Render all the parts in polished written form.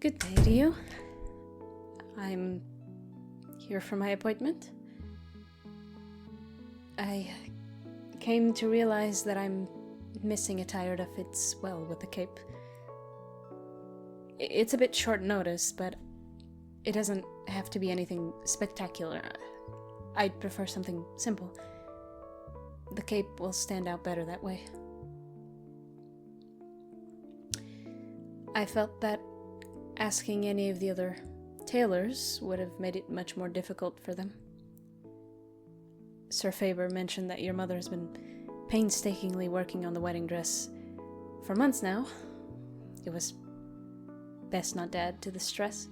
Good day to you. I'm here for my appointment. I came to realize that I'm missing a tire that fits well with the cape. It's a bit short notice, but it doesn't have to be anything spectacular. I'd prefer something simple. The cape will stand out better that way. I felt that asking any of the other tailors would have made it much more difficult for them. Sir Faber mentioned that your mother has been painstakingly working on the wedding dress for months now. It was best not to add to the stress.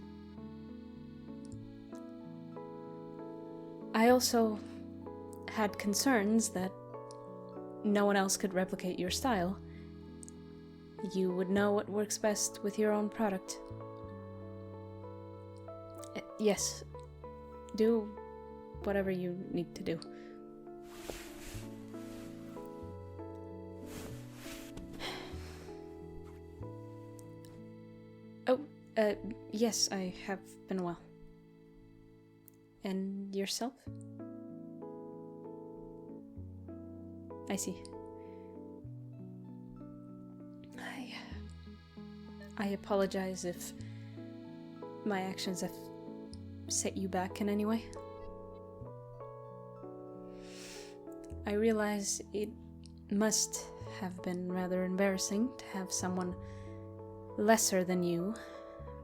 I also had concerns that no one else could replicate your style. You would know what works best with your own product. Yes, do whatever you need to do. Oh, yes, I have been well. And yourself? I see. I apologize if my actions have set you back in any way. I realize it must have been rather embarrassing to have someone lesser than you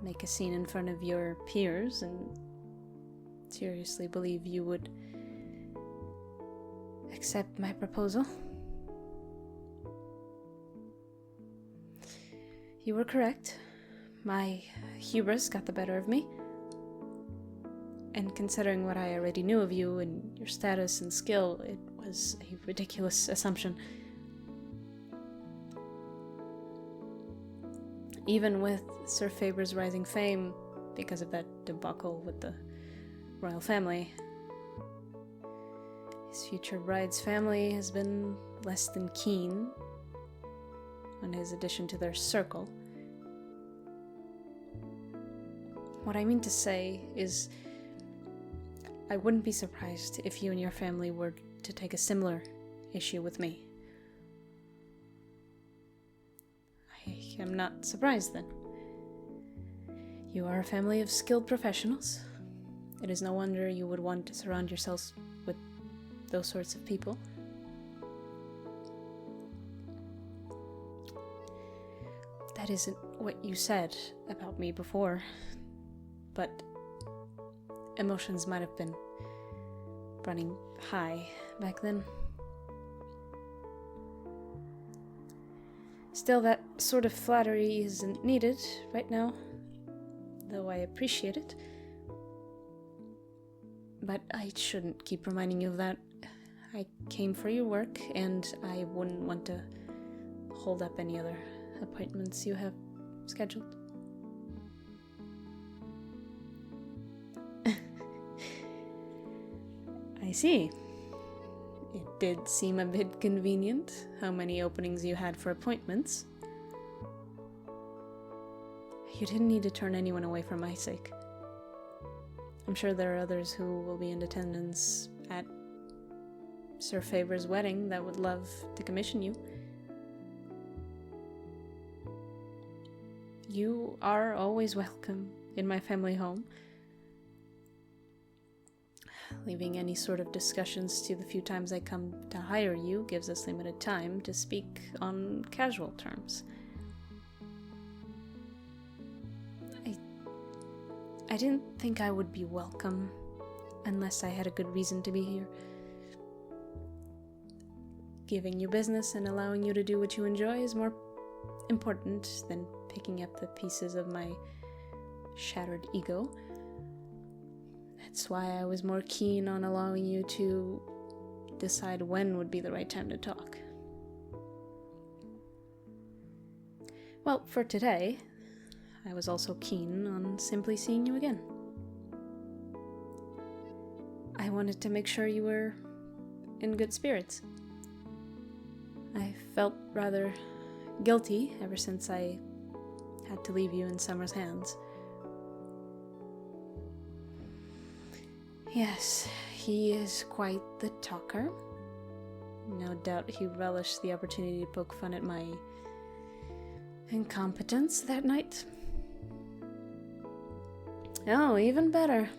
make a scene in front of your peers and seriously believe you would accept my proposal. You were correct. My hubris got the better of me. And considering what I already knew of you and your status and skill, it was a ridiculous assumption. Even with Sir Faber's rising fame, because of that debacle with the royal family, his future bride's family has been less than keen on his addition to their circle. What I mean to say is, I wouldn't be surprised if you and your family were to take a similar issue with me. I am not surprised then. You are a family of skilled professionals. It is no wonder you would want to surround yourselves with those sorts of people. That isn't what you said about me before, but emotions might have been running high back then. Still, that sort of flattery isn't needed right now, though I appreciate it. But I shouldn't keep reminding you of that. I came for your work, and I wouldn't want to hold up any other appointments you have scheduled. I see. It did seem a bit convenient how many openings you had for appointments. You didn't need to turn anyone away for my sake. I'm sure there are others who will be in attendance at Sir Faber's wedding that would love to commission you. You are always welcome in my family home. Leaving any sort of discussions to the few times I come to hire you gives us limited time to speak on casual terms. I didn't think I would be welcome unless I had a good reason to be here. Giving you business and allowing you to do what you enjoy is more important than picking up the pieces of my shattered ego. That's why I was more keen on allowing you to decide when would be the right time to talk. Well, for today, I was also keen on simply seeing you again. I wanted to make sure you were in good spirits. I felt rather guilty ever since I had to leave you in Summer's hands. Yes, he is quite the talker. No doubt he relished the opportunity to poke fun at my incompetence that night. Oh, even better.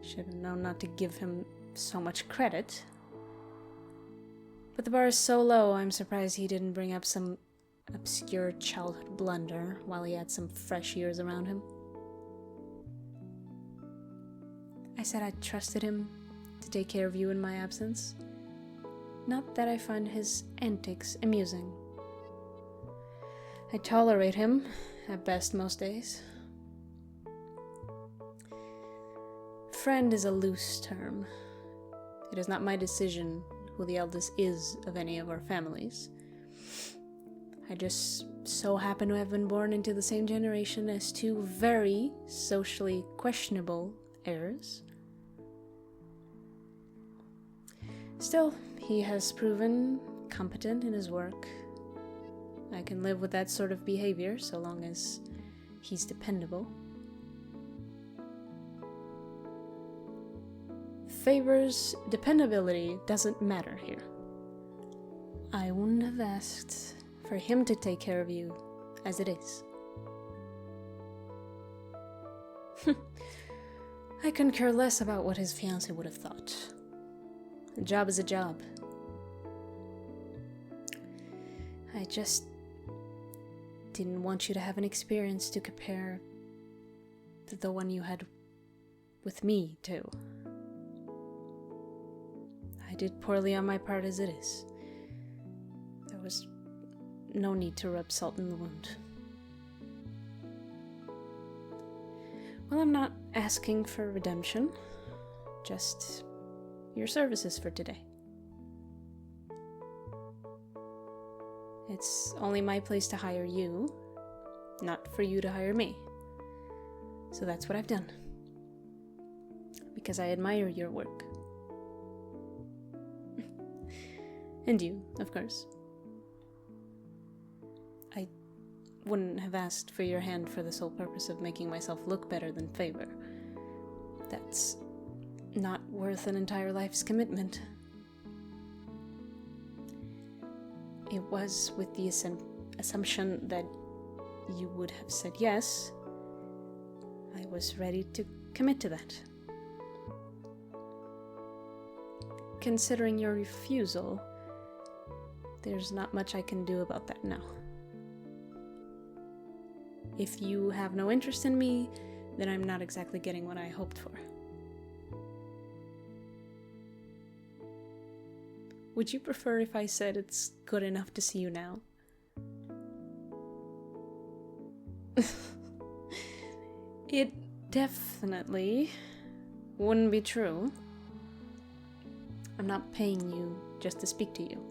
Should have known not to give him so much credit. But the bar is so low, I'm surprised he didn't bring up some obscure childhood blunder while he had some fresh years around him. I said I trusted him to take care of you in my absence. Not that I find his antics amusing. I tolerate him, at best most days. Friend is a loose term. It is not my decision who the eldest is of any of our families. I just so happen to have been born into the same generation as two very socially questionable heirs. Still, he has proven competent in his work. I can live with that sort of behavior so long as he's dependable. Favor's dependability doesn't matter here. I wouldn't have asked for him to take care of you as it is. I couldn't care less about what his fiancée would have thought. A job is a job. I just didn't want you to have an experience to compare to the one you had with me, too. I did poorly on my part as it is. There was no need to rub salt in the wound. Well, I'm not asking for redemption, just your services for today. It's only my place to hire you, not for you to hire me. So that's what I've done. Because I admire your work. And you, of course. I wouldn't have asked for your hand for the sole purpose of making myself look better than Favor. That's not worth an entire life's commitment. It was with the assumption that you would have said yes. I was ready to commit to that. Considering your refusal, there's not much I can do about that now. If you have no interest in me, then I'm not exactly getting what I hoped for. Would you prefer if I said it's good enough to see you now? It definitely wouldn't be true. I'm not paying you just to speak to you.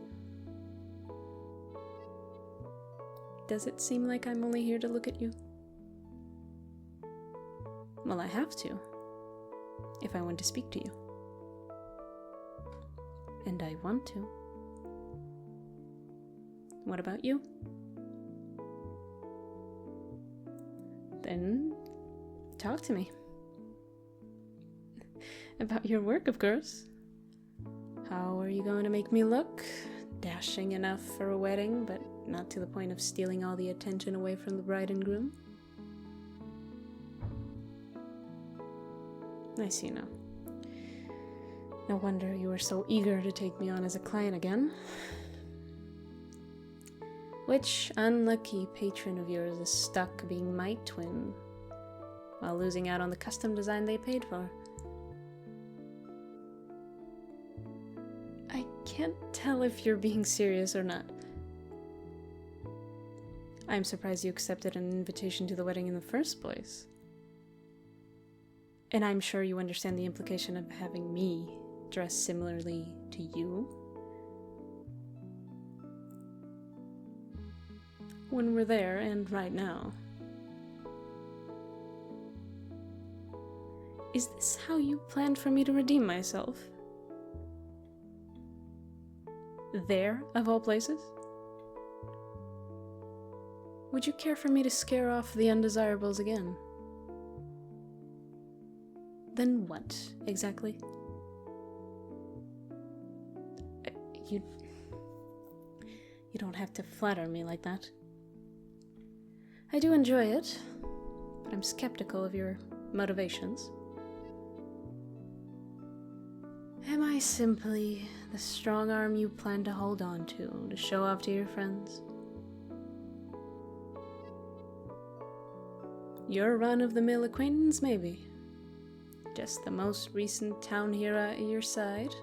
Does it seem like I'm only here to look at you? Well, I have to, if I want to speak to you. And I want to. What about you? Then talk to me. About your work, of course. How are you going to make me look? Dashing enough for a wedding, but not to the point of stealing all the attention away from the bride and groom? I see now. No wonder you were so eager to take me on as a client again. Which unlucky patron of yours is stuck being my twin, while losing out on the custom design they paid for? I can't tell if you're being serious or not. I'm surprised you accepted an invitation to the wedding in the first place. And I'm sure you understand the implication of having me dress similarly to you. When we're there, and right now. Is this how you planned for me to redeem myself? There, of all places? Would you care for me to scare off the undesirables again? Then what, exactly? You don't have to flatter me like that. I do enjoy it, but I'm skeptical of your motivations. Am I simply the strong arm you plan to hold on to show off to your friends? Your run-of-the-mill acquaintance, maybe. Just the most recent town hero at your side.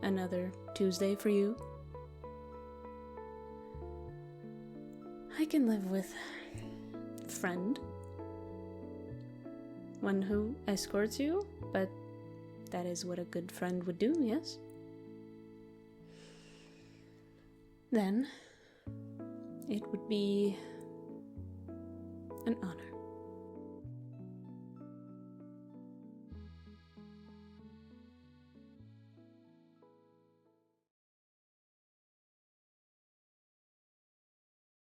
Another Tuesday for you. I can live with friend. One who escorts you, but that is what a good friend would do, yes? Then, it would be an honor.